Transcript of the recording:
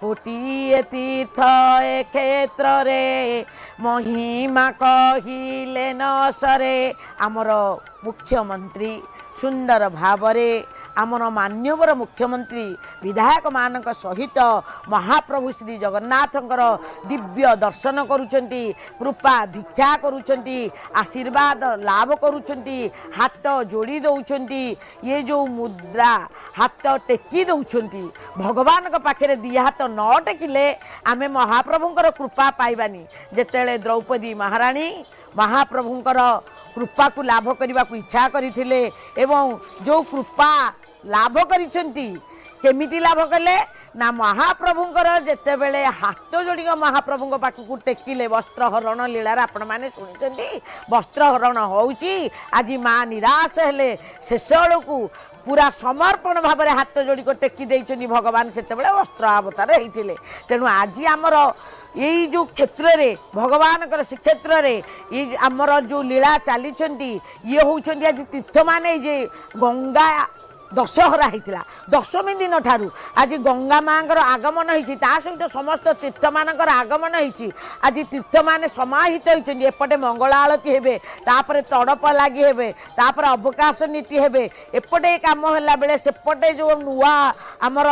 गोटे तीर्थ ए क्षेत्र रे महिमा कहिले न सरे। आमर मुख्यमंत्री सुंदर भावरे आमर मान्यवर मुख्यमंत्री विधायक मान सहित महाप्रभु श्री जगन्नाथंकर दिव्य दर्शन करुचंती, कृपा भिक्षा करुचंती, आशीर्वाद लाभ करुचंती, हाथ जोड़ी दौचंती। ये जो मुद्रा हाथ टेकी दौचंती भगवान का पाखे दी हाथ न टेकिले आमे महाप्रभुंकर कृपा पाइबानी। जेतेले द्रौपदी महारानी महाप्रभुंकर कृपा को लाभ करने को इच्छा करथिले एवं जो कृपा लाभ करिसेंती केमिति लाभ कले ना महाप्रभुंकर जेते बेले हाथ जोड़ी महाप्रभु पाखक टेकिले वस्त्र हरण लीलार आपण मैंने शुणी वस्त्र हरण होउची। आज माँ निराश हेले शेष को पूरा समर्पण भाव में हाथ जोड़ी को टेकी देइछनी भगवान सेते बेले वस्त्र अवतार होइथिले। तेणु आज आमर यही जो क्षेत्र रे भगवान श्रीक्षेत्र रे ये आमर जो लीला चली ये होउछंती आज तीर्थ माने जे गंगा दशहरा होता दशमी दिन ठारू आज गंगा माँ आगमन होती सहित समस्त तीर्थ मानकर आगमन होती। आज तीर्थ माने समाहित होती एपटे मंगल आलती हेबे तापर तड़प लगी हेबे तापर अवकाश नीति हेबे एपटे काम होला बेले सेपटे जो नुआ आमर